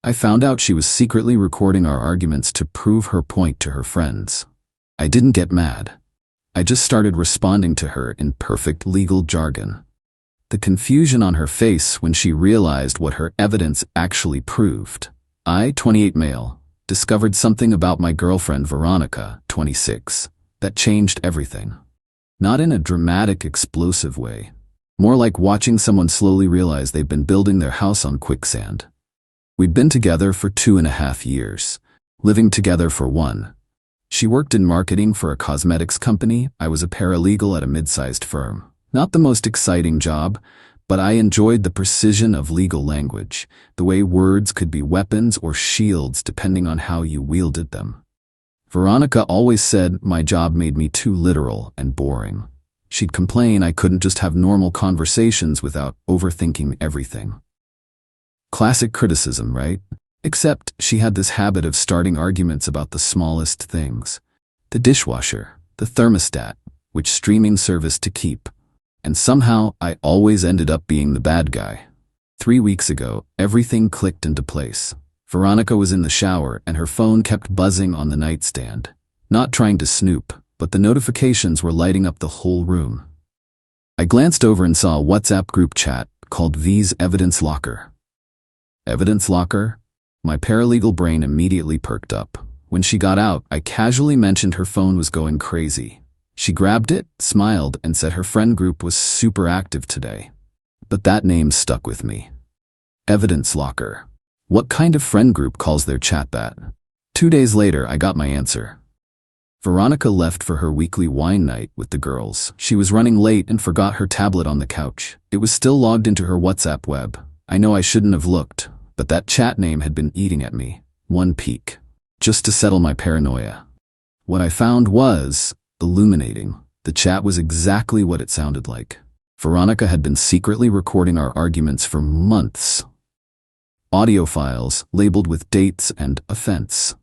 I found out she was secretly recording our arguments to prove her point to her friends. I didn't get mad. I just started responding to her in perfect legal jargon. The confusion on her face when she realized what her evidence actually proved. I, 28 male, discovered something about my girlfriend Veronica, 26, that changed everything. Not in a dramatic, explosive way. More like watching someone slowly realize they've been building their house on quicksand. We'd been together for 2.5 years, living together for 1. She worked in marketing for a cosmetics company. I was a paralegal at a mid-sized firm. Not the most exciting job, but I enjoyed the precision of legal language, the way words could be weapons or shields depending on how you wielded them. Veronica always said my job made me too literal and boring. She'd complain I couldn't just have normal conversations without overthinking everything. Classic criticism, right? Except she had this habit of starting arguments about the smallest things. The dishwasher, the thermostat, which streaming service to keep. And somehow I always ended up being the bad guy. 3 weeks ago, everything clicked into place. Veronica was in the shower and her phone kept buzzing on the nightstand. Not trying to snoop, but the notifications were lighting up the whole room. I glanced over and saw a WhatsApp group chat called V's Evidence Locker. Evidence Locker? My paralegal brain immediately perked up. When she got out, I casually mentioned her phone was going crazy. She grabbed it, smiled, and said her friend group was super active today. But that name stuck with me. Evidence Locker. What kind of friend group calls their chat that? 2 days later, I got my answer. Veronica left for her weekly wine night with the girls. She was running late and forgot her tablet on the couch. It was still logged into her WhatsApp web. I know I shouldn't have looked, but that chat name had been eating at me. One peek. Just to settle my paranoia. What I found was illuminating. The chat was exactly what it sounded like. Veronica had been secretly recording our arguments for months. Audio files labeled with dates and offense.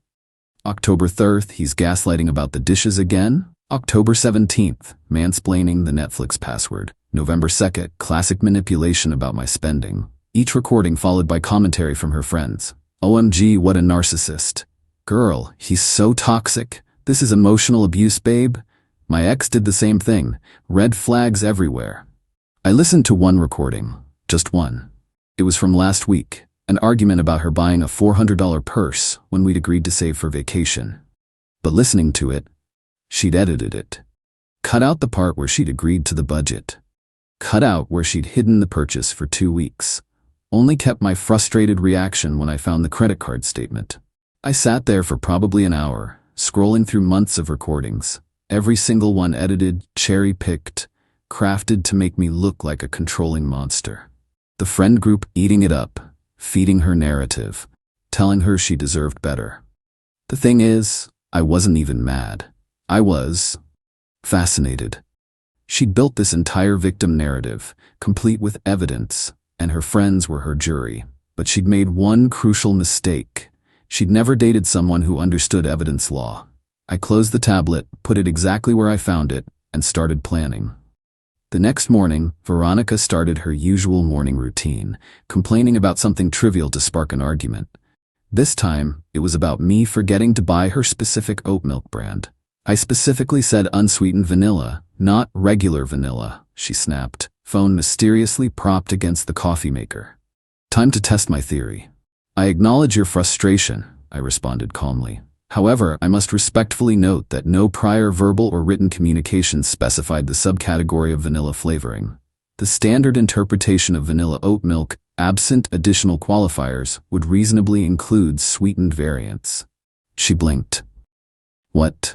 October 3rd, he's gaslighting about the dishes again. October 17th, mansplaining the Netflix password. November 2nd, classic manipulation about my spending. Each recording followed by commentary from her friends. OMG, what a narcissist. Girl, he's so toxic. This is emotional abuse, babe. My ex did the same thing. Red flags everywhere. I listened to one recording. Just one. It was from last week. An argument about her buying a $400 purse when we'd agreed to save for vacation. But listening to it, she'd edited it. Cut out the part where she'd agreed to the budget. Cut out where she'd hidden the purchase for 2 weeks. Only kept my frustrated reaction when I found the credit card statement. I sat there for probably an hour, scrolling through months of recordings. Every single one edited, cherry-picked, crafted to make me look like a controlling monster. The friend group eating it up, feeding her narrative, telling her she deserved better. The thing is, I wasn't even mad. I was fascinated. She'd built this entire victim narrative, complete with evidence, and her friends were her jury. But she'd made one crucial mistake. She'd never dated someone who understood evidence law. I closed the tablet, put it exactly where I found it, and started planning. The next morning, Veronica started her usual morning routine, complaining about something trivial to spark an argument. This time, it was about me forgetting to buy her specific oat milk brand. I specifically said unsweetened vanilla, not regular vanilla, she snapped, phone mysteriously propped against the coffee maker. Time to test my theory. I acknowledge your frustration, I responded calmly. However, I must respectfully note that no prior verbal or written communication specified the subcategory of vanilla flavoring. The standard interpretation of vanilla oat milk, absent additional qualifiers, would reasonably include sweetened variants. She blinked. What?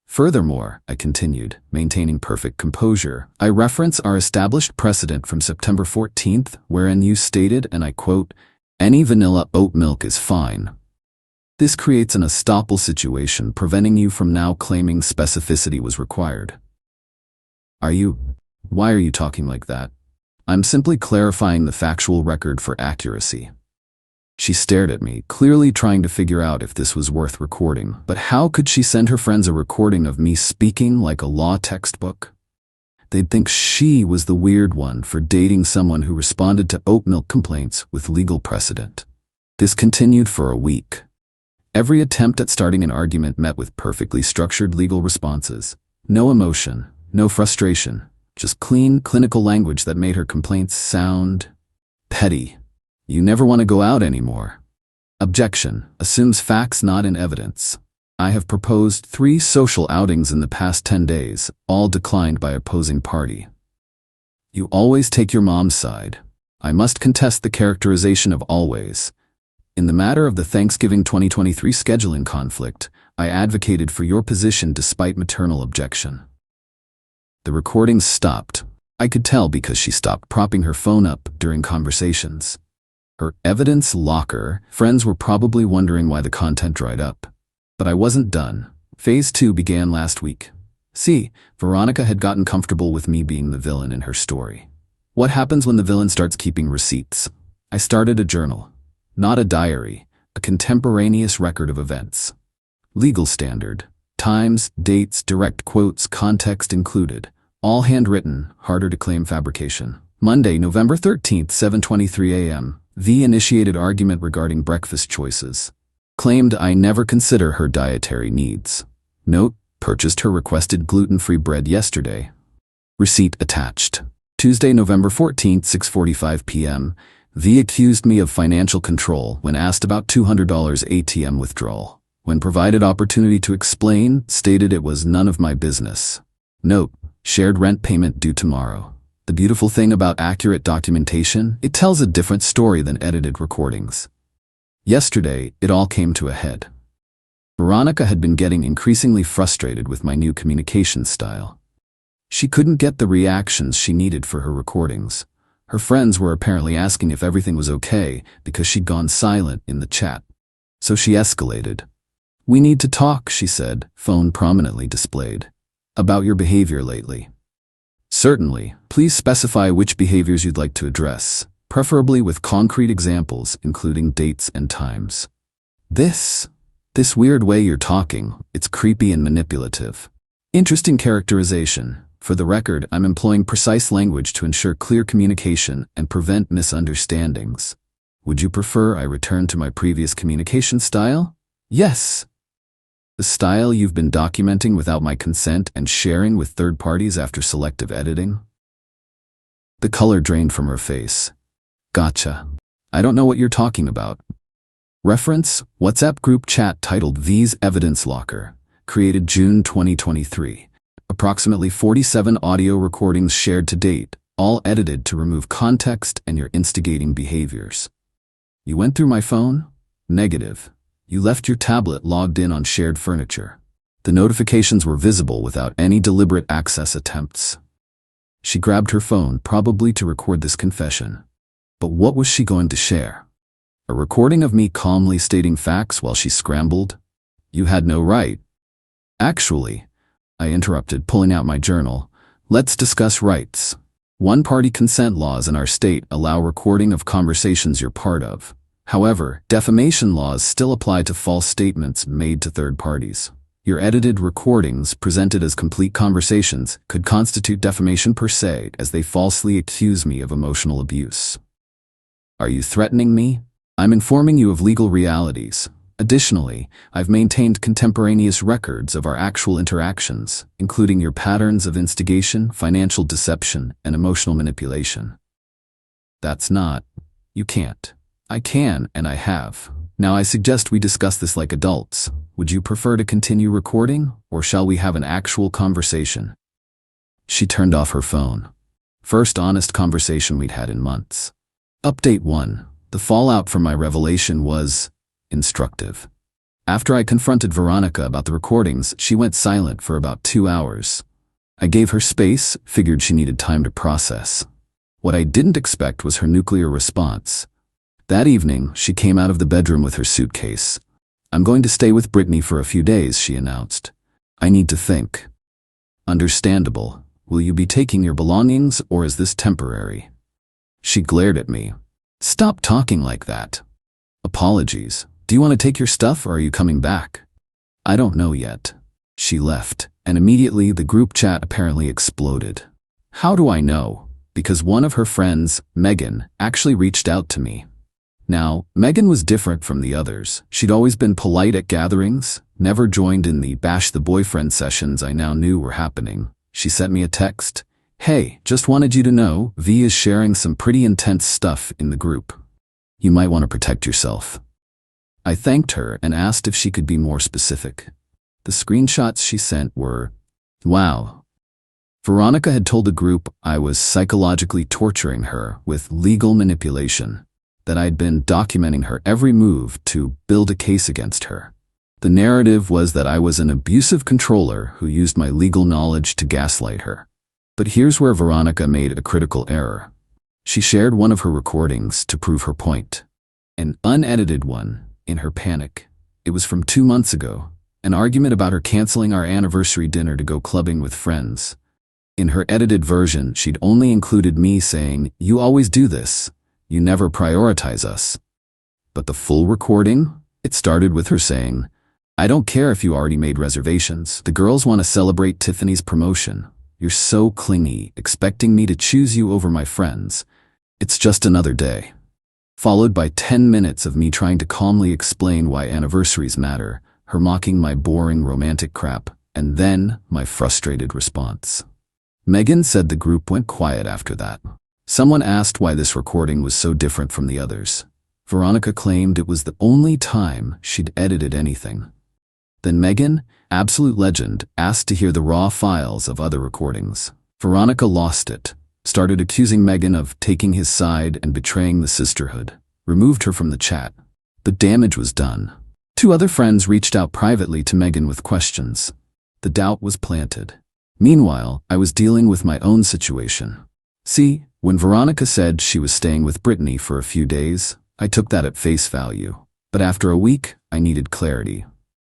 Furthermore, I continued, maintaining perfect composure, I reference our established precedent from September 14th, wherein you stated, and I quote, "Any vanilla oat milk is fine." This creates an estoppel situation preventing you from now claiming specificity was required. Why are you talking like that? I'm simply clarifying the factual record for accuracy. She stared at me, clearly trying to figure out if this was worth recording. But how could she send her friends a recording of me speaking like a law textbook? They'd think she was the weird one for dating someone who responded to oat milk complaints with legal precedent. This continued for a week. Every attempt at starting an argument met with perfectly structured legal responses. No emotion, no frustration, just clean, clinical language that made her complaints sound petty. You never want to go out anymore. Objection. Assumes facts not in evidence. I have proposed 3 social outings in the past 10 days, all declined by opposing party. You always take your mom's side. I must contest the characterization of always. In the matter of the Thanksgiving 2023 scheduling conflict, I advocated for your position despite maternal objection. The recordings stopped. I could tell because she stopped propping her phone up during conversations. Her evidence locker. Friends were probably wondering why the content dried up. But I wasn't done. Phase 2 began last week. See, Veronica had gotten comfortable with me being the villain in her story. What happens when the villain starts keeping receipts? I started a journal. Not a diary, a contemporaneous record of events. Legal standard. Times, dates, direct quotes, context included. All handwritten, harder to claim fabrication. Monday, November 13th, 7:23 a.m. V initiated argument regarding breakfast choices. Claimed I never consider her dietary needs. Note, purchased her requested gluten-free bread yesterday. Receipt attached. Tuesday, November 14th, 6:45 p.m. V accused me of financial control when asked about $200 ATM withdrawal. When provided opportunity to explain, stated it was none of my business. Note, shared rent payment due tomorrow. The beautiful thing about accurate documentation, it tells a different story than edited recordings. Yesterday, it all came to a head. Veronica had been getting increasingly frustrated with my new communication style. She couldn't get the reactions she needed for her recordings. Her friends were apparently asking if everything was okay because she'd gone silent in the chat. So she escalated. We need to talk, she said, phone prominently displayed. About your behavior lately. Certainly, please specify which behaviors you'd like to address, preferably with concrete examples, including dates and times. This weird way you're talking, it's creepy and manipulative. Interesting characterization. For the record, I'm employing precise language to ensure clear communication and prevent misunderstandings. Would you prefer I return to my previous communication style? Yes. The style you've been documenting without my consent and sharing with third parties after selective editing? The color drained from her face. Gotcha. I don't know what you're talking about. Reference, WhatsApp group chat titled V's Evidence Locker, created June 2023. Approximately 47 audio recordings shared to date, all edited to remove context and your instigating behaviors. You went through my phone? Negative. You left your tablet logged in on shared furniture. The notifications were visible without any deliberate access attempts. She grabbed her phone, probably to record this confession. But what was she going to share? A recording of me calmly stating facts while she scrambled? You had no right. Actually, I interrupted, pulling out my journal. Let's discuss rights. One-party consent laws in our state allow recording of conversations you're part of. However, defamation laws still apply to false statements made to third parties. Your edited recordings, presented as complete conversations, could constitute defamation per se, as they falsely accuse me of emotional abuse. Are you threatening me? I'm informing you of legal realities. Additionally, I've maintained contemporaneous records of our actual interactions, including your patterns of instigation, financial deception, and emotional manipulation. That's not. You can't. I can, and I have. Now I suggest we discuss this like adults. Would you prefer to continue recording, or shall we have an actual conversation? She turned off her phone. First honest conversation we'd had in months. Update 1. The fallout from my revelation was instructive. After I confronted Veronica about the recordings, she went silent for about 2 hours. I gave her space, figured she needed time to process. What I didn't expect was her nuclear response. That evening, she came out of the bedroom with her suitcase. I'm going to stay with Brittany for a few days, she announced. I need to think. Understandable. Will you be taking your belongings, or is this temporary? She glared at me. Stop talking like that. Apologies. Do you want to take your stuff, or are you coming back? I don't know yet. She left, and immediately the group chat apparently exploded. How do I know? Because one of her friends, Megan, actually reached out to me. Now, Megan was different from the others. She'd always been polite at gatherings, never joined in the bash the boyfriend sessions I now knew were happening. She sent me a text. "Hey, just wanted you to know, V is sharing some pretty intense stuff in the group. You might want to protect yourself." I thanked her and asked if she could be more specific. The screenshots she sent were, wow. Veronica had told the group I was psychologically torturing her with legal manipulation, that I'd been documenting her every move to build a case against her. The narrative was that I was an abusive controller who used my legal knowledge to gaslight her. But here's where Veronica made a critical error. She shared one of her recordings to prove her point. An unedited one, in her panic. It was from 2 months ago, an argument about her canceling our anniversary dinner to go clubbing with friends. In her edited version, she'd only included me saying, "You always do this. You never prioritize us." But the full recording? It started with her saying, "I don't care if you already made reservations. The girls want to celebrate Tiffany's promotion. You're so clingy, expecting me to choose you over my friends. It's just another day." Followed by 10 minutes of me trying to calmly explain why anniversaries matter, her mocking my boring romantic crap, and then my frustrated response. Megan said the group went quiet after that. Someone asked why this recording was so different from the others. Veronica claimed it was the only time she'd edited anything. Then Megan, absolute legend, asked to hear the raw files of other recordings. Veronica lost it, started accusing Megan of taking his side and betraying the sisterhood, removed her from the chat. The damage was done. 2 other friends reached out privately to Megan with questions. The doubt was planted. Meanwhile, I was dealing with my own situation. See, when Veronica said she was staying with Brittany for a few days, I took that at face value. But after a week, I needed clarity.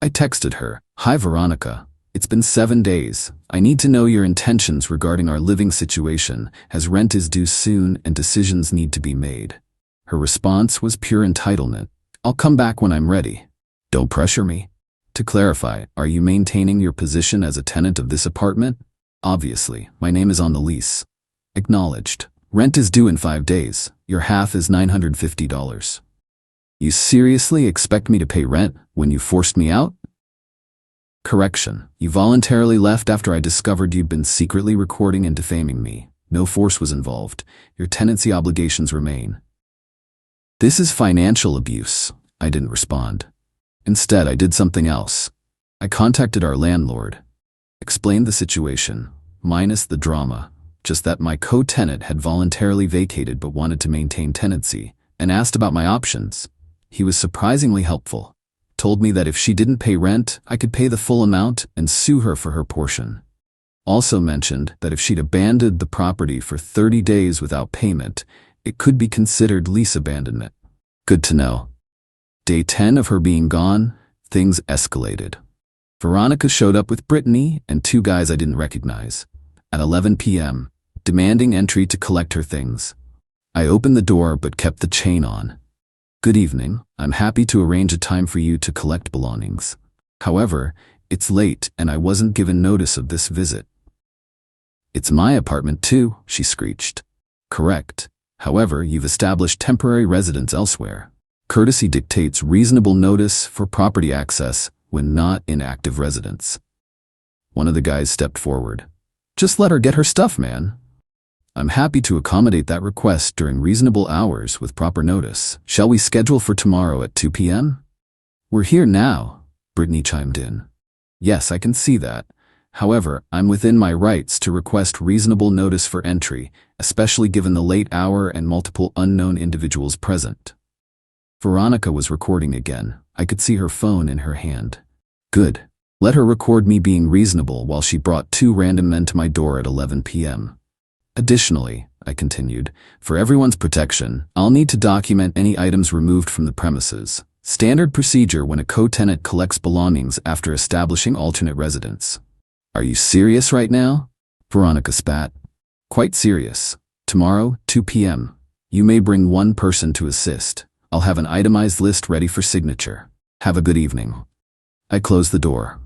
I texted her, "Hi Veronica, it's been 7 days. I need to know your intentions regarding our living situation, as rent is due soon and decisions need to be made." Her response was pure entitlement. "I'll come back when I'm ready. Don't pressure me." To clarify, are you maintaining your position as a tenant of this apartment? Obviously, my name is on the lease. Acknowledged. Rent is due in 5 days. Your half is $950. You seriously expect me to pay rent when you forced me out? Correction. You voluntarily left after I discovered you'd been secretly recording and defaming me. No force was involved. Your tenancy obligations remain. This is financial abuse. I didn't respond. Instead, I did something else. I contacted our landlord, explained the situation, minus the drama, just that my co-tenant had voluntarily vacated but wanted to maintain tenancy, and asked about my options. He was surprisingly helpful. Told me that if she didn't pay rent, I could pay the full amount and sue her for her portion. Also mentioned that if she'd abandoned the property for 30 days without payment, it could be considered lease abandonment. Good to know. Day 10 of her being gone, things escalated. Veronica showed up with Brittany and 2 guys I didn't recognize. At 11 p.m., demanding entry to collect her things. I opened the door but kept the chain on. "Good evening, I'm happy to arrange a time for you to collect belongings. However, it's late and I wasn't given notice of this visit." "It's my apartment too," she screeched. "Correct. However, you've established temporary residence elsewhere. Courtesy dictates reasonable notice for property access when not in active residence." One of the guys stepped forward. "Just let her get her stuff, man." "I'm happy to accommodate that request during reasonable hours with proper notice. Shall we schedule for tomorrow at 2 p.m.? "We're here now," Brittany chimed in. "Yes, I can see that. However, I'm within my rights to request reasonable notice for entry, especially given the late hour and multiple unknown individuals present." Veronica was recording again. I could see her phone in her hand. Good. Let her record me being reasonable while she brought 2 random men to my door at 11 p.m. Additionally, I continued, for everyone's protection, I'll need to document any items removed from the premises. Standard procedure when a co-tenant collects belongings after establishing alternate residence. "Are you serious right now?" Veronica spat. "Quite serious. Tomorrow, 2 p.m. You may bring 1 person to assist. I'll have an itemized list ready for signature. Have a good evening." I closed the door.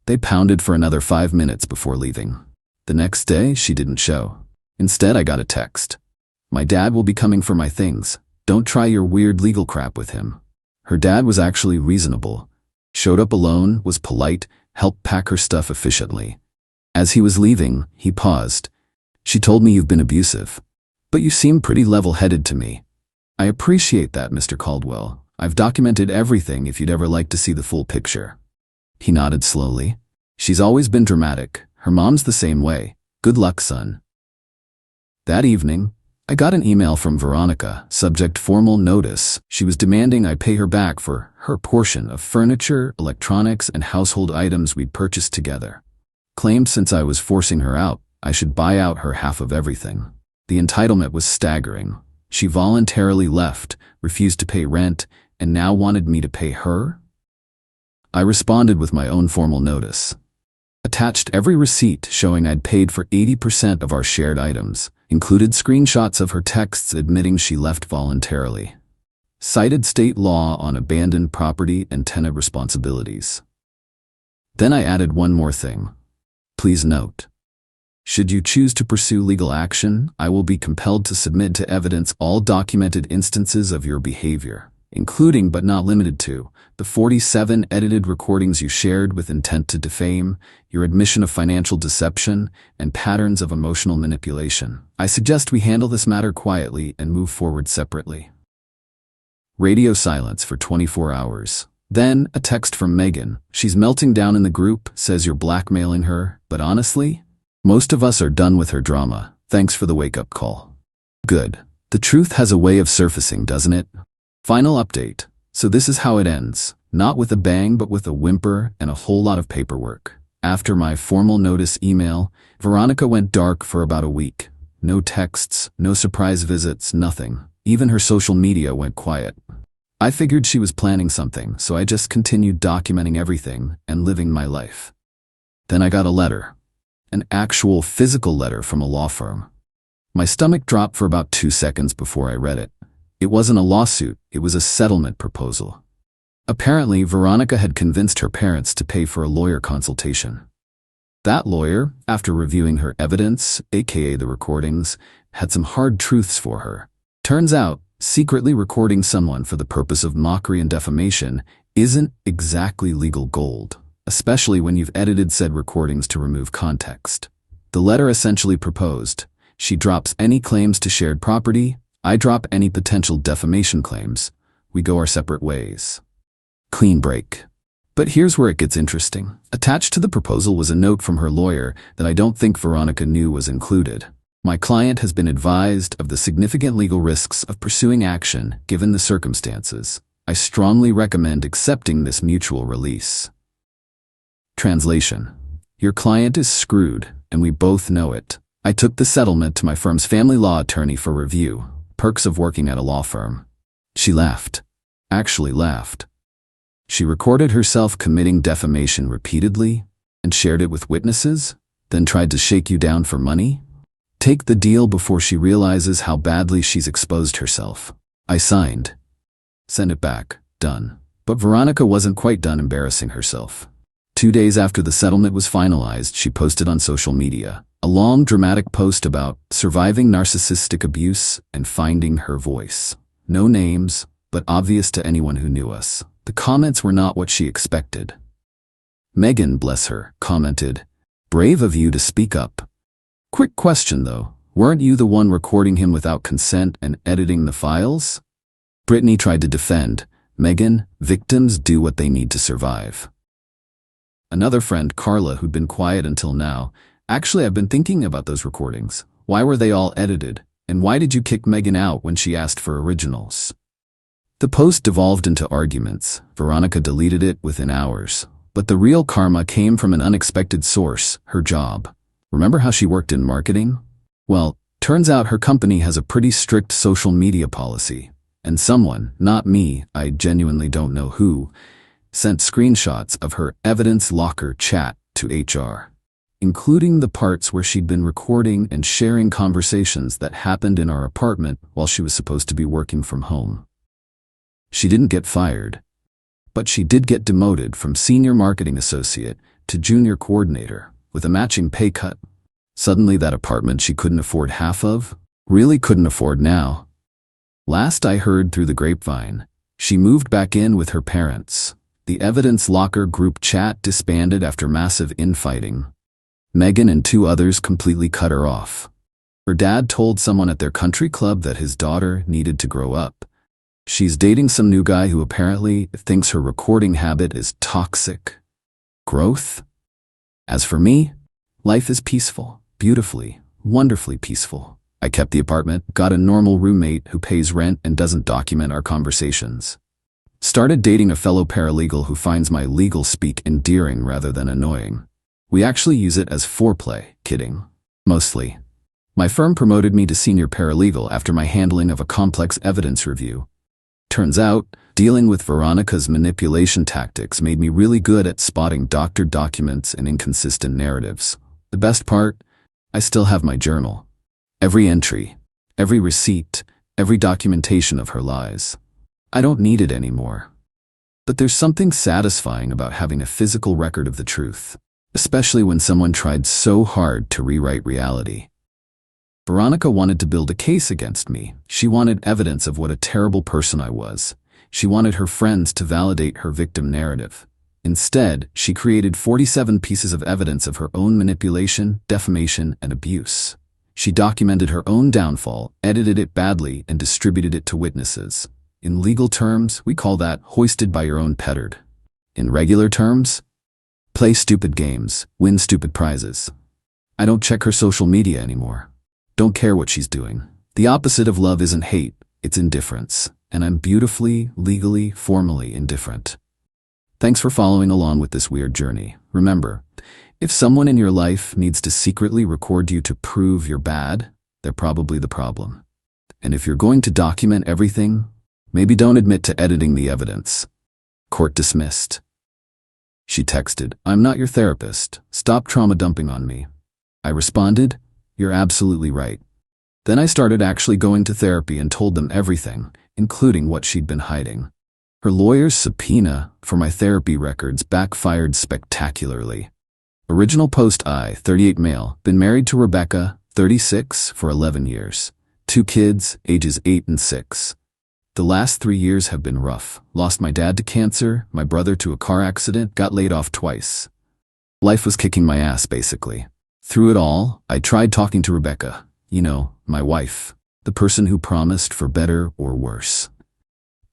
They pounded for another 5 minutes before leaving. The next day, she didn't show. Instead, I got a text. "My dad will be coming for my things. Don't try your weird legal crap with him. Her dad was actually reasonable. Showed up alone, was polite, helped pack her stuff efficiently. As he was leaving, he paused. She told me you've been abusive. But you seem pretty level-headed to me. I appreciate that, Mr. Caldwell. I've documented everything if you'd ever like to see the full picture. He nodded slowly. She's always been dramatic. Her mom's the same way. Good luck, son. That evening, I got an email from Veronica, subject formal notice. She was demanding I pay her back for her portion of furniture, electronics, and household items we'd purchased together. Claimed since I was forcing her out, I should buy out her half of everything. The entitlement was staggering. She voluntarily left, refused to pay rent, and now wanted me to pay her? I responded with my own formal notice. Attached every receipt showing I'd paid for 80% of our shared items, included screenshots of her texts admitting she left voluntarily. Cited state law on abandoned property and tenant responsibilities. Then I added one more thing. Please note, should you choose to pursue legal action, I will be compelled to submit to evidence all documented instances of your behavior, including but not limited to the 47 edited recordings you shared with intent to defame, your admission of financial deception, and patterns of emotional manipulation. I suggest we handle this matter quietly and move forward separately. Radio silence for 24 hours. Then, a text from Megan. She's melting down in the group, says you're blackmailing her, but honestly, most of us are done with her drama. Thanks for the wake-up call. Good. The truth has a way of surfacing, doesn't it? Final update. So this is how it ends. Not with a bang, but with a whimper and a whole lot of paperwork. After my formal notice email, Veronica went dark for about a week. No texts, no surprise visits, nothing. Even her social media went quiet. I figured she was planning something, so I just continued documenting everything and living my life. Then I got a letter. An actual physical letter from a law firm. My stomach dropped for about 2 seconds before I read it. It wasn't a lawsuit, it was a settlement proposal. Apparently, Veronica had convinced her parents to pay for a lawyer consultation. That lawyer, after reviewing her evidence, aka the recordings, had some hard truths for her. Turns out, secretly recording someone for the purpose of mockery and defamation isn't exactly legal gold, especially when you've edited said recordings to remove context. The letter essentially proposed, she drops any claims to shared property, I drop any potential defamation claims, we go our separate ways. Clean break. But here's where it gets interesting. Attached to the proposal was a note from her lawyer that I don't think Veronica knew was included. My client has been advised of the significant legal risks of pursuing action given the circumstances. I strongly recommend accepting this mutual release. Translation. Your client is screwed, and we both know it. I took the settlement to my firm's family law attorney for review. Perks of working at a law firm. She laughed. Actually laughed. She recorded herself committing defamation repeatedly and shared it with witnesses, then tried to shake you down for money? Take the deal before she realizes how badly she's exposed herself. I signed. Send it back. Done. But Veronica wasn't quite done embarrassing herself. 2 days after the settlement was finalized, she posted on social media a long, dramatic post about surviving narcissistic abuse and finding her voice. No names, but obvious to anyone who knew us. The comments were not what she expected. Megan, bless her, commented, "Brave of you to speak up. Quick question though, weren't you the one recording him without consent and editing the files?" Brittany tried to defend, "Megan, victims do what they need to survive." Another friend, Carla, who'd been quiet until now, "Actually, I've been thinking about those recordings. Why were they all edited? And why did you kick Megan out when she asked for originals?" The post devolved into arguments. Veronica deleted it within hours. But the real karma came from an unexpected source, her job. Remember how she worked in marketing? Well, turns out her company has a pretty strict social media policy. And someone, not me, I genuinely don't know who, sent screenshots of her evidence locker chat to HR, including the parts where she'd been recording and sharing conversations that happened in our apartment while she was supposed to be working from home. She didn't get fired, but she did get demoted from senior marketing associate to junior coordinator with a matching pay cut. Suddenly that apartment she couldn't afford half of, really couldn't afford now, Last I heard through the grapevine, she moved back in with her parents. The evidence locker group chat disbanded after massive infighting. Megan and 2 others completely cut her off. Her dad told someone at their country club that his daughter needed to grow up. She's dating some new guy who apparently thinks her recording habit is toxic. Growth? As for me, life is peaceful, beautifully, wonderfully peaceful. I kept the apartment, got a normal roommate who pays rent and doesn't document our conversations. Started dating a fellow paralegal who finds my legal speak endearing rather than annoying. We actually use it as foreplay, kidding. Mostly. My firm promoted me to senior paralegal after my handling of a complex evidence review. Turns out, dealing with Veronica's manipulation tactics made me really good at spotting doctored documents and inconsistent narratives. The best part? I still have my journal. Every entry, every receipt, every documentation of her lies. I don't need it anymore. But there's something satisfying about having a physical record of the truth, especially when someone tried so hard to rewrite reality. Veronica wanted to build a case against me. She wanted evidence of what a terrible person I was. She wanted her friends to validate her victim narrative. Instead, she created 47 pieces of evidence of her own manipulation, defamation, and abuse. She documented her own downfall, edited it badly, and distributed it to witnesses. In legal terms, we call that hoisted by your own petard. In regular terms, play stupid games, win stupid prizes. I don't check her social media anymore. Don't care what she's doing. The opposite of love isn't hate, it's indifference. And I'm beautifully, legally, formally indifferent. Thanks for following along with this weird journey. Remember, if someone in your life needs to secretly record you to prove you're bad, they're probably the problem. And if you're going to document everything, maybe don't admit to editing the evidence. Court dismissed. She texted, "I'm not your therapist. Stop trauma dumping on me." I responded, "You're absolutely right." Then I started actually going to therapy and told them everything, including what she'd been hiding. Her lawyer's subpoena for my therapy records backfired spectacularly. Original post: I, 38 male, been married to Rebecca, 36, for 11 years. 2 kids, ages 8 and 6. The last 3 years have been rough. Lost my dad to cancer, my brother to a car accident, got laid off twice. Life was kicking my ass, basically. Through it all, I tried talking to Rebecca. You know, my wife. The person who promised for better or worse.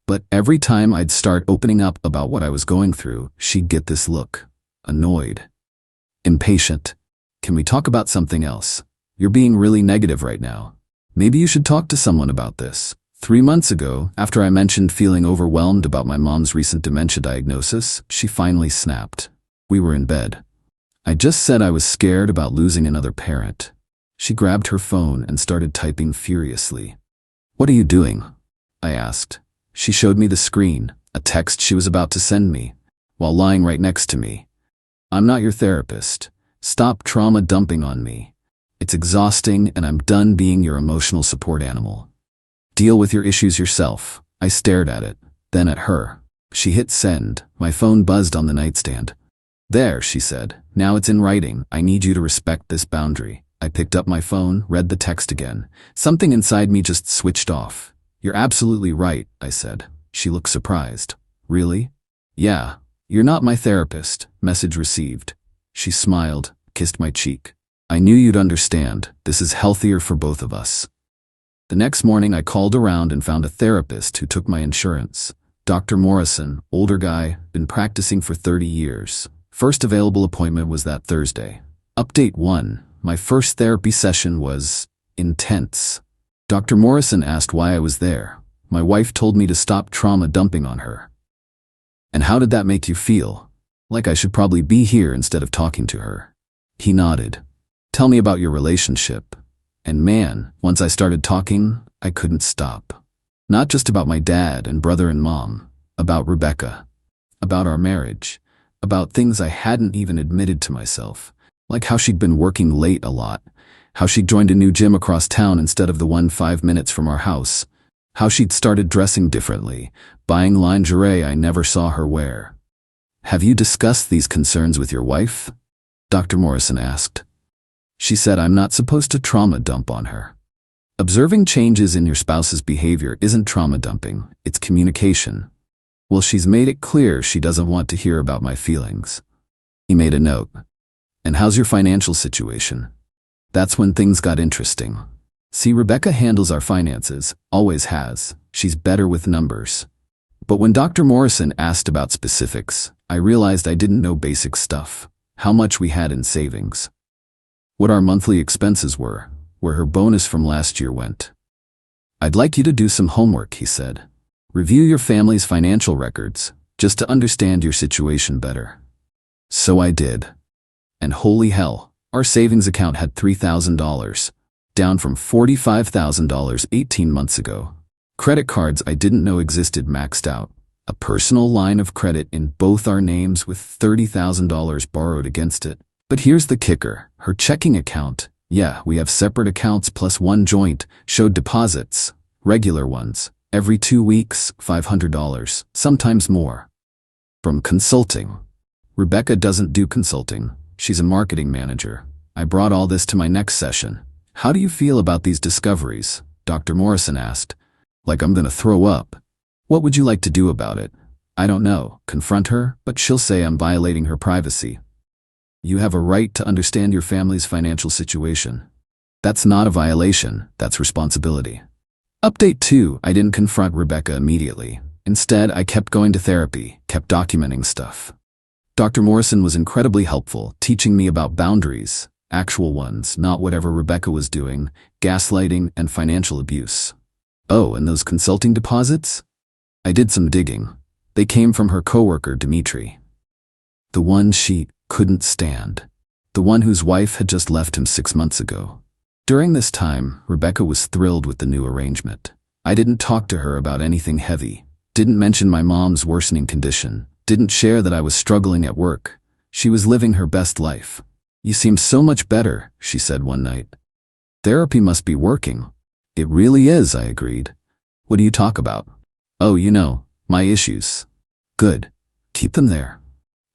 But every time I'd start opening up about what I was going through, she'd get this look. Annoyed. Impatient. "Can we talk about something else? You're being really negative right now. Maybe you should talk to someone about this." 3 months ago, after I mentioned feeling overwhelmed about my mom's recent dementia diagnosis, she finally snapped. We were in bed. I just said I was scared about losing another parent. She grabbed her phone and started typing furiously. "What are you doing?" I asked. She showed me the screen, a text she was about to send me, while lying right next to me. "I'm not your therapist. Stop trauma dumping on me. It's exhausting and I'm done being your emotional support animal. Deal with your issues yourself." I stared at it, then at her. She hit send. My phone buzzed on the nightstand. "There," she said. "Now it's in writing. I need you to respect this boundary." I picked up my phone, read the text again. Something inside me just switched off. "You're absolutely right," I said. She looked surprised. "Really?" "Yeah. You're not my therapist." Message received. She smiled, kissed my cheek. "I knew you'd understand. This is healthier for both of us." The next morning I called around and found a therapist who took my insurance. Dr. Morrison, older guy, been practicing for 30 years. First available appointment was that Thursday. Update 1. My first therapy session was intense. Dr. Morrison asked why I was there. My wife told me to stop trauma dumping on her. "And how did that make you feel?" "Like I should probably be here instead of talking to her." He nodded. "Tell me about your relationship." And man, once I started talking, I couldn't stop. Not just about my dad and brother and mom, about Rebecca, about our marriage, about things I hadn't even admitted to myself, like how she'd been working late a lot, how she'd joined a new gym across town instead of the one 5 minutes from our house, how she'd started dressing differently, buying lingerie I never saw her wear. "Have you discussed these concerns with your wife?" Dr. Morrison asked. She said I'm not supposed to trauma dump on her. Observing changes in your spouse's behavior isn't trauma dumping, it's communication. Well, she's made it clear she doesn't want to hear about my feelings. He made a note. And how's your financial situation? That's when things got interesting. See, Rebecca handles our finances, always has. She's better with numbers. But when Dr. Morrison asked about specifics, I realized I didn't know basic stuff. How much we had in savings. What our monthly expenses were, where her bonus from last year went. I'd like you to do some homework, he said. Review your family's financial records, just to understand your situation better. So I did. And holy hell, our savings account had $3,000, down from $45,000 18 months ago. Credit cards I didn't know existed maxed out. A personal line of credit in both our names with $30,000 borrowed against it. But here's the kicker, her checking account, yeah, we have separate accounts plus one joint, showed deposits, regular ones, every 2 weeks, $500, sometimes more. From consulting. Rebecca doesn't do consulting, she's a marketing manager. I brought all this to my next session. How do you feel about these discoveries? Dr. Morrison asked. Like I'm gonna throw up. What would you like to do about it? I don't know, confront her, but she'll say I'm violating her privacy. You have a right to understand your family's financial situation. That's not a violation, that's responsibility. Update 2, I didn't confront Rebecca immediately. Instead, I kept going to therapy, kept documenting stuff. Dr. Morrison was incredibly helpful, teaching me about boundaries, actual ones, not whatever Rebecca was doing, gaslighting and financial abuse. Oh, and those consulting deposits? I did some digging. They came from her coworker, Dimitri. The one she couldn't stand. The one whose wife had just left him 6 months ago. During this time, Rebecca was thrilled with the new arrangement. I didn't talk to her about anything heavy, didn't mention my mom's worsening condition, didn't share that I was struggling at work. She was living her best life. You seem so much better, she said one night. Therapy must be working. It really is, I agreed. What do you talk about? Oh, you know, my issues. Good. Keep them there.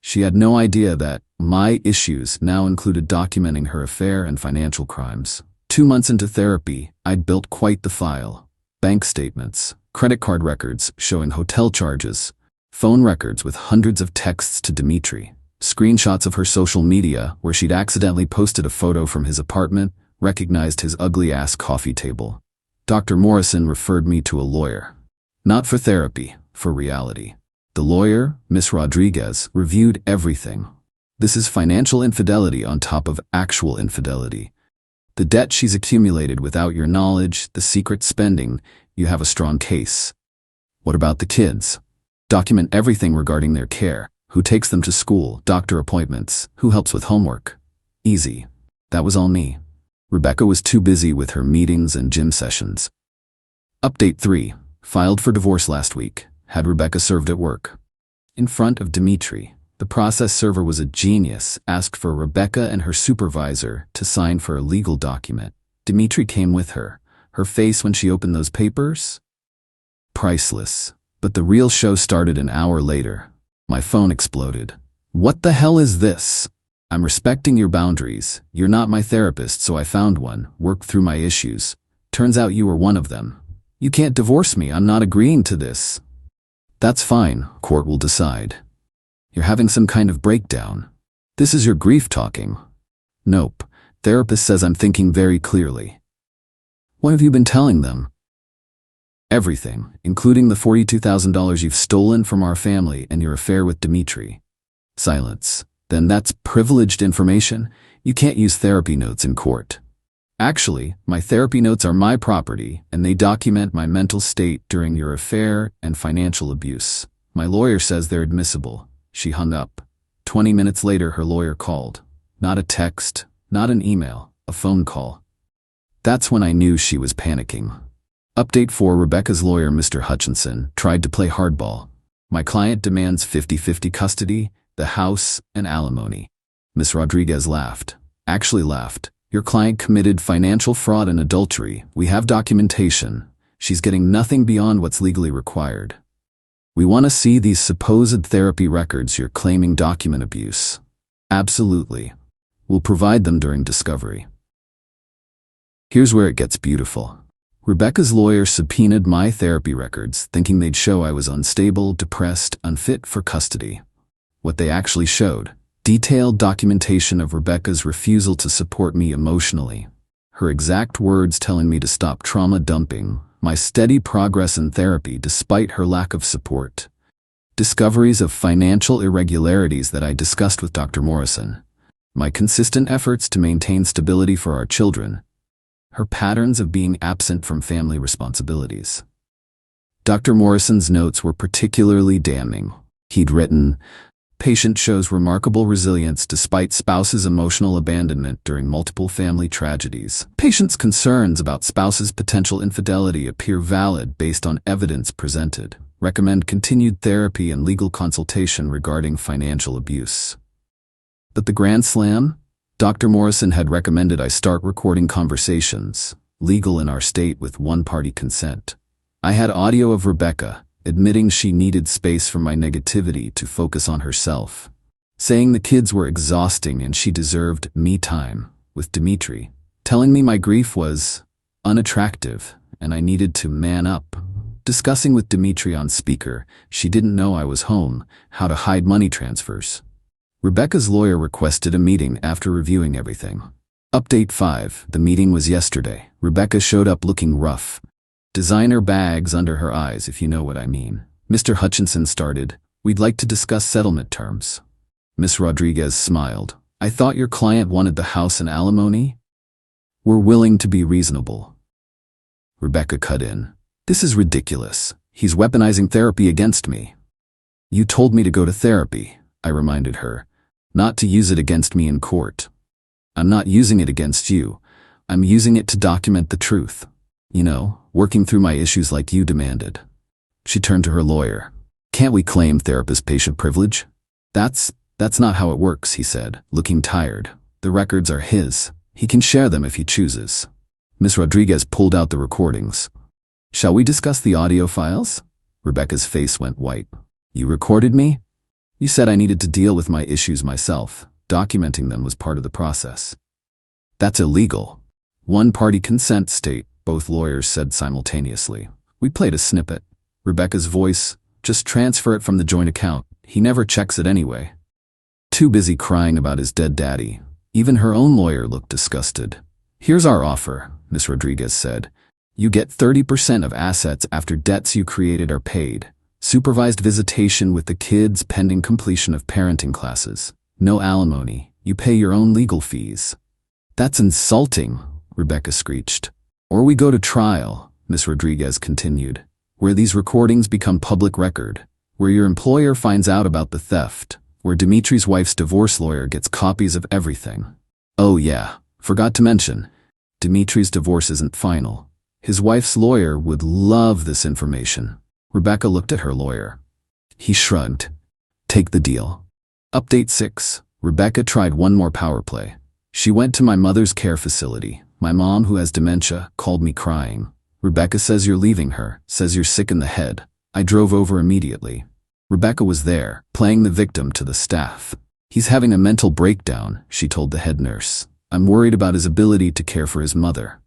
She had no idea that my issues now included documenting her affair and financial crimes. 2 months into therapy, I'd built quite the file. Bank statements, credit card records showing hotel charges, phone records with hundreds of texts to Dimitri, screenshots of her social media where she'd accidentally posted a photo from his apartment, recognized his ugly-ass coffee table. Dr. Morrison referred me to a lawyer. Not for therapy, for reality. The lawyer, Miss Rodriguez, reviewed everything. This is financial infidelity on top of actual infidelity. The debt she's accumulated without your knowledge, the secret spending, you have a strong case. What about the kids? Document everything regarding their care, who takes them to school, doctor appointments, who helps with homework. Easy. That was all me. Rebecca was too busy with her meetings and gym sessions. Update 3. Filed for divorce last week. Had Rebecca served at work. In front of Dimitri. The process server was a genius, asked for Rebecca and her supervisor to sign for a legal document. Dimitri came with her. Her face when she opened those papers? Priceless. But the real show started an hour later. My phone exploded. What the hell is this? I'm respecting your boundaries. You're not my therapist, so I found one, worked through my issues. Turns out you were one of them. You can't divorce me, I'm not agreeing to this. That's fine, court will decide. You're having some kind of breakdown. This is your grief talking. Nope, therapist says I'm thinking very clearly. What have you been telling them? Everything, including the $42,000 you've stolen from our family and your affair with Dimitri. Silence. Then that's privileged information? You can't use therapy notes in court. Actually, my therapy notes are my property, and they document my mental state during your affair and financial abuse. My lawyer says they're admissible. She hung up. 20 minutes later, her lawyer called. Not a text, not an email, a phone call. That's when I knew she was panicking. Update 4. Rebecca's lawyer, Mr. Hutchinson, tried to play hardball. My client demands 50-50 custody, the house, and alimony. Miss Rodriguez laughed. Actually laughed. Your client committed financial fraud and adultery. We have documentation. She's getting nothing beyond what's legally required. We want to see these supposed therapy records you're claiming document abuse. Absolutely. We'll provide them during discovery. Here's where it gets beautiful. Rebecca's lawyer subpoenaed my therapy records, thinking they'd show I was unstable, depressed, unfit for custody. What they actually showed: detailed documentation of Rebecca's refusal to support me emotionally, her exact words telling me to stop trauma dumping, my steady progress in therapy despite her lack of support, discoveries of financial irregularities that I discussed with Dr. Morrison, my consistent efforts to maintain stability for our children, her patterns of being absent from family responsibilities. Dr. Morrison's notes were particularly damning. He'd written, "Patient shows remarkable resilience despite spouse's emotional abandonment during multiple family tragedies. Patient's concerns about spouse's potential infidelity appear valid based on evidence presented. Recommend continued therapy and legal consultation regarding financial abuse." But the grand slam? Dr. Morrison had recommended I start recording conversations, legal in our state with one-party consent. I had audio of Rebecca admitting she needed space from my negativity to focus on herself, saying the kids were exhausting and she deserved me time with Dimitri, telling me my grief was unattractive and I needed to man up, discussing with Dimitri on speaker she didn't know I was home, how to hide money transfers. Rebecca's lawyer requested a meeting after reviewing everything. Update 5. The meeting was yesterday. Rebecca showed up looking rough. Designer bags under her eyes, if you know what I mean. Mr. Hutchinson started, "We'd like to discuss settlement terms." Miss Rodriguez smiled. "I thought your client wanted the house and alimony? We're willing to be reasonable." Rebecca cut in. "This is ridiculous. He's weaponizing therapy against me." "You told me to go to therapy," I reminded her, "not to use it against me in court." "I'm not using it against you. I'm using it to document the truth. You know, working through my issues like you demanded." She turned to her lawyer. "Can't we claim therapist-patient privilege?" That's not how it works," he said, looking tired. "The records are his. He can share them if he chooses." Miss Rodriguez pulled out the recordings. "Shall we discuss the audio files?" Rebecca's face went white. "You recorded me? You said I needed to deal with my issues myself. Documenting them was part of the process." "That's illegal." "One-party consent state," both lawyers said simultaneously. We played a snippet. Rebecca's voice, "Just transfer it from the joint account. He never checks it anyway." Too busy crying about his dead daddy. Even her own lawyer looked disgusted. "Here's our offer," Miss Rodriguez said. "You get 30% of assets after debts you created are paid. Supervised visitation with the kids pending completion of parenting classes. No alimony. You pay your own legal fees." "That's insulting," Rebecca screeched. "Or we go to trial," Miss Rodriguez continued, "where these recordings become public record, where your employer finds out about the theft, where Dimitri's wife's divorce lawyer gets copies of everything. Oh yeah, forgot to mention, Dimitri's divorce isn't final. His wife's lawyer would love this information." Rebecca looked at her lawyer. He shrugged. "Take the deal." Update 6. Rebecca tried one more power play. She went to my mother's care facility. My mom, who has dementia, called me crying. "Rebecca says you're leaving her, says you're sick in the head." I drove over immediately. Rebecca was there, playing the victim to the staff. "He's having a mental breakdown," she told the head nurse. "I'm worried about his ability to care for his mother."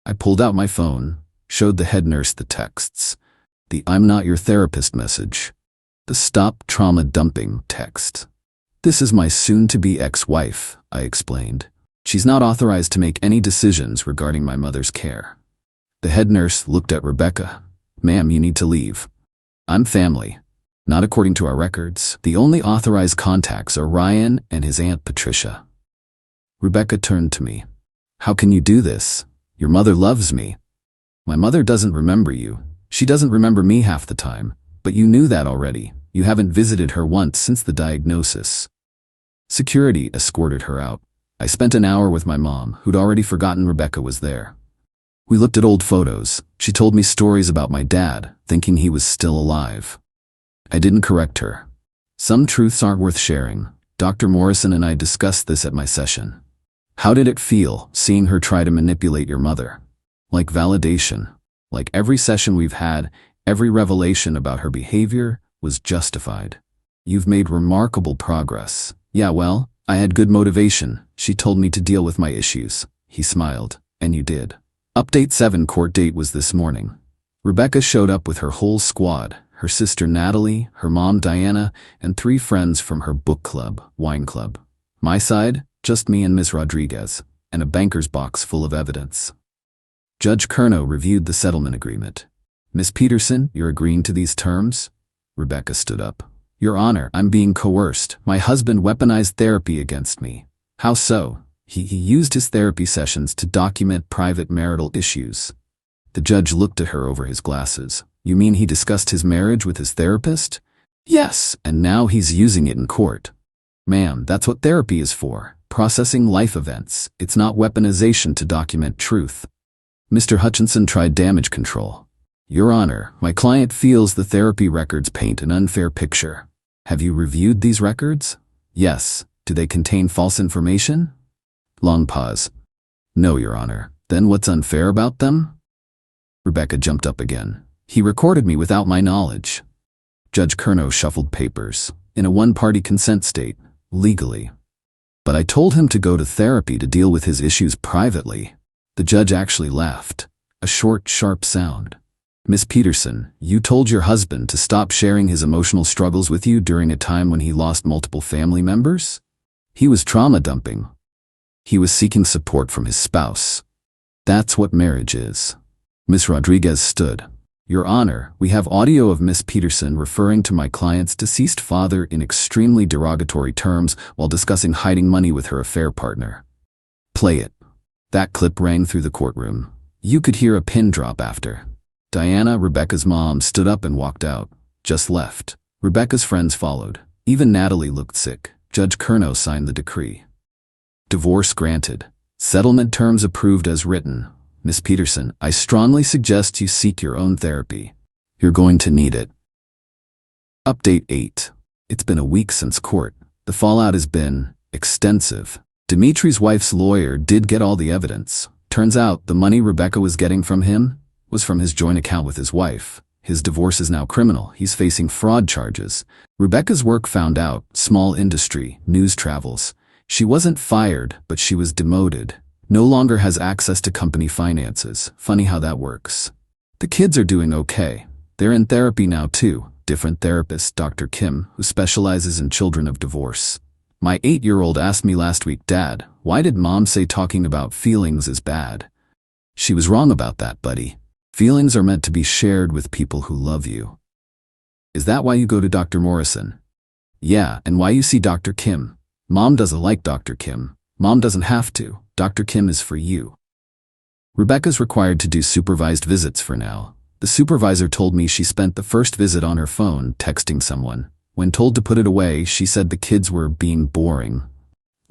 I pulled out my phone, showed the head nurse the texts. The "I'm not your therapist" message. The "Stop trauma dumping" text. "This is my soon-to-be ex-wife," I explained. "She's not authorized to make any decisions regarding my mother's care." The head nurse looked at Rebecca. "Ma'am, you need to leave. I'm family. Not according to our records. The only authorized contacts are Ryan and his Aunt Patricia." Rebecca turned to me. "How can you do this? Your mother loves me." "My mother doesn't remember you. She doesn't remember me half the time. But you knew that already. You haven't visited her once since the diagnosis." Security escorted her out. I spent an hour with my mom, who'd already forgotten Rebecca was there. We looked at old photos. She told me stories about my dad, thinking he was still alive. I didn't correct her. Some truths aren't worth sharing. Dr. Morrison and I discussed this at my session. "How did it feel, seeing her try to manipulate your mother?" "Like validation. Like every session we've had, every revelation about her behavior was justified." "You've made remarkable progress." "Yeah, well, I had good motivation. She told me to deal with my issues." He smiled. "And you did." Update 7 court date was this morning. Rebecca showed up with her whole squad, her sister Natalie, her mom Diana, and 3 friends from her book club, wine club. My side, just me and Ms. Rodriguez, and a banker's box full of evidence. Judge Curnow reviewed the settlement agreement. Miss Peterson, you're agreeing to these terms? Rebecca stood up. Your Honor, I'm being coerced. My husband weaponized therapy against me. How so? He used his therapy sessions to document private marital issues. The judge looked at her over his glasses. You mean he discussed his marriage with his therapist? Yes, and now he's using it in court. Ma'am, that's what therapy is for. Processing life events. It's not weaponization to document truth. Mr. Hutchinson tried damage control. Your Honor, my client feels the therapy records paint an unfair picture. Have you reviewed these records? Yes. Do they contain false information? Long pause. No, Your Honor. Then what's unfair about them? Rebecca jumped up again. He recorded me without my knowledge. Judge Curnow shuffled papers. In a one-party consent state, legally. But I told him to go to therapy to deal with his issues privately. The judge actually laughed. A short, sharp sound. Miss Peterson, you told your husband to stop sharing his emotional struggles with you during a time when he lost multiple family members? He was trauma dumping. He was seeking support from his spouse. That's what marriage is. Miss Rodriguez stood. Your Honor, we have audio of Miss Peterson referring to my client's deceased father in extremely derogatory terms while discussing hiding money with her affair partner. Play it. That clip rang through the courtroom. You could hear a pin drop after. Diana, Rebecca's mom, stood up and walked out. Just left. Rebecca's friends followed. Even Natalie looked sick. Judge Curnow signed the decree. Divorce granted. Settlement terms approved as written. Miss Peterson, I strongly suggest you seek your own therapy. You're going to need it. Update 8. It's been a week since court. The fallout has been extensive. Dimitri's wife's lawyer did get all the evidence. Turns out the money Rebecca was getting from him was from his joint account with his wife. His divorce is now criminal. He's facing fraud charges. Rebecca's work found out. Small industry, news travels. She wasn't fired, but she was demoted. No longer has access to company finances. Funny how that works. The kids are doing okay. They're in therapy now too. Different therapist, Dr. Kim, who specializes in children of divorce. My 8-year-old asked me last week, Dad, why did Mom say talking about feelings is bad? She was wrong about that, buddy. Feelings are meant to be shared with people who love you. Is that why you go to Dr. Morrison? Yeah, and why you see Dr. Kim? Mom doesn't like Dr. Kim. Mom doesn't have to. Dr. Kim is for you. Rebecca's required to do supervised visits for now. The supervisor told me she spent the first visit on her phone texting someone. When told to put it away, she said the kids were being boring.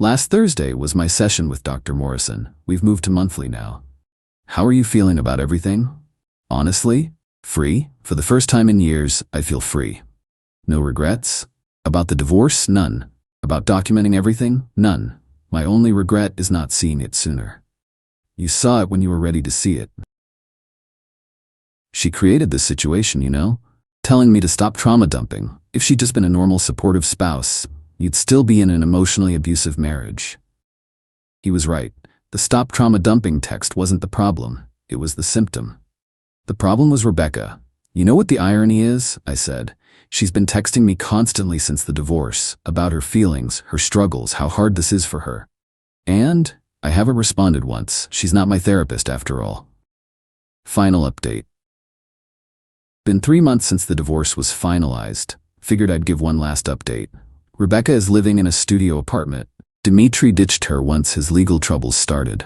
Last Thursday was my session with Dr. Morrison. We've moved to monthly now. How are you feeling about everything? Honestly, free. For the first time in years, I feel free. No regrets? About the divorce? None. About documenting everything? None. My only regret is not seeing it sooner. You saw it when you were ready to see it. She created this situation, you know? Telling me to stop trauma dumping. If she'd just been a normal supportive spouse, you'd still be in an emotionally abusive marriage. He was right. The stop trauma dumping text wasn't the problem. It was the symptom. The problem was Rebecca. You know what the irony is? I said. She's been texting me constantly since the divorce, about her feelings, her struggles, how hard this is for her. And I haven't responded once. She's not my therapist after all. Final update. Been 3 months since the divorce was finalized. Figured I'd give one last update. Rebecca is living in a studio apartment. Dimitri ditched her once his legal troubles started.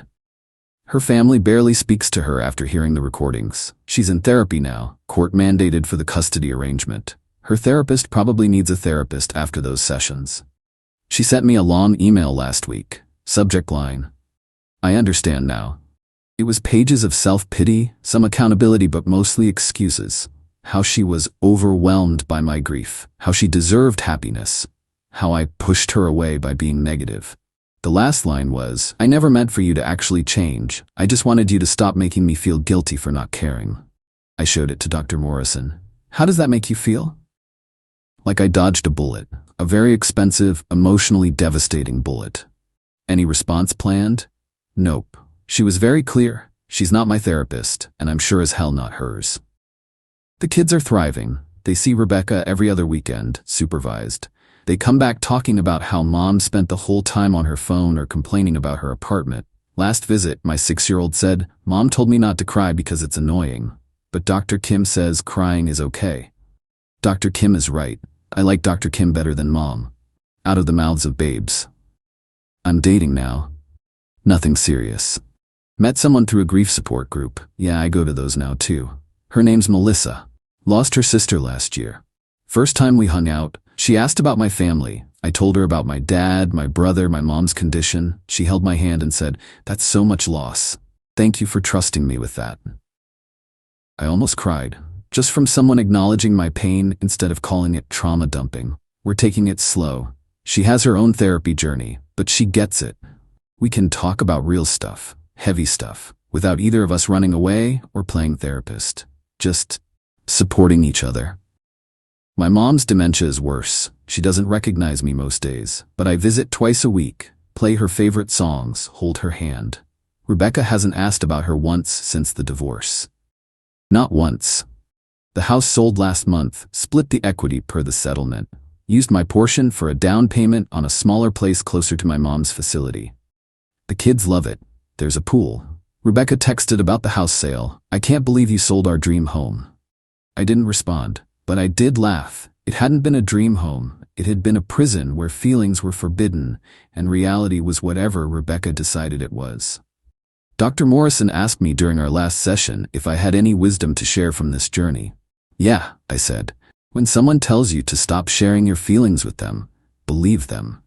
Her family barely speaks to her after hearing the recordings. She's in therapy now, court mandated for the custody arrangement. Her therapist probably needs a therapist after those sessions. She sent me a long email last week. Subject line. I understand now. It was pages of self-pity, some accountability, but mostly excuses. How she was overwhelmed by my grief. How she deserved happiness. How I pushed her away by being negative. The last line was, I never meant for you to actually change. I just wanted you to stop making me feel guilty for not caring. I showed it to Dr. Morrison. How does that make you feel? Like I dodged a bullet. A very expensive, emotionally devastating bullet. Any response planned? Nope. She was very clear. She's not my therapist, and I'm sure as hell not hers. The kids are thriving. They see Rebecca every other weekend, supervised. They come back talking about how mom spent the whole time on her phone or complaining about her apartment. Last visit, my 6-year-old said, "Mom told me not to cry because it's annoying. But Dr. Kim says crying is okay." Dr. Kim is right. I like Dr. Kim better than Mom. Out of the mouths of babes. I'm dating now. Nothing serious. Met someone through a grief support group. Yeah, I go to those now too. Her name's Melissa. Lost her sister last year. First time we hung out, she asked about my family. I told her about my dad, my brother, my mom's condition. She held my hand and said, "That's so much loss. Thank you for trusting me with that." I almost cried, just from someone acknowledging my pain instead of calling it trauma dumping. We're taking it slow. She has her own therapy journey, but she gets it. We can talk about real stuff, heavy stuff, without either of us running away or playing therapist. Just supporting each other. My mom's dementia is worse. She doesn't recognize me most days, but I visit twice a week, play her favorite songs, hold her hand. Rebecca hasn't asked about her once since the divorce. Not once. The house sold last month, split the equity per the settlement. Used my portion for a down payment on a smaller place closer to my mom's facility. The kids love it. There's a pool. Rebecca texted about the house sale. "I can't believe you sold our dream home." I didn't respond, but I did laugh. It hadn't been a dream home. It had been a prison where feelings were forbidden, and reality was whatever Rebecca decided it was. Dr. Morrison asked me during our last session if I had any wisdom to share from this journey. "Yeah," I said. "When someone tells you to stop sharing your feelings with them, believe them.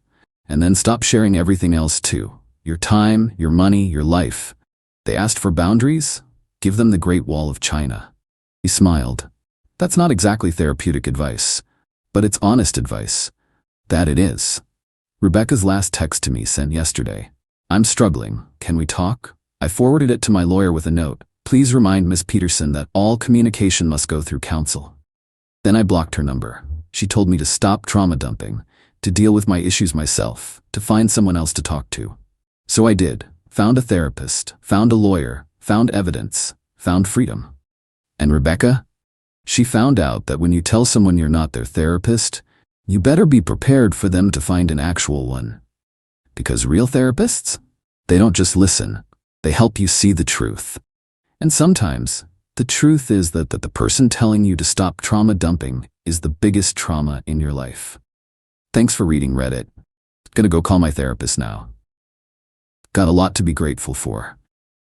And then stop sharing everything else too. Your time, your money, your life. They asked for boundaries? Give them the Great Wall of China." He smiled. That's not exactly therapeutic advice, but it's honest advice. That it is. Rebecca's last text to me sent yesterday. "I'm struggling. Can we talk?" I forwarded it to my lawyer with a note. "Please remind Miss Peterson that all communication must go through counsel." Then I blocked her number. She told me to stop trauma dumping, to deal with my issues myself, to find someone else to talk to. So I did. Found a therapist, found a lawyer, found evidence, found freedom. And Rebecca? She found out that when you tell someone you're not their therapist, you better be prepared for them to find an actual one. Because real therapists? They don't just listen. They help you see the truth. And sometimes, the truth is that the person telling you to stop trauma dumping is the biggest trauma in your life. Thanks for reading Reddit. Gonna go call my therapist now. Got a lot to be grateful for.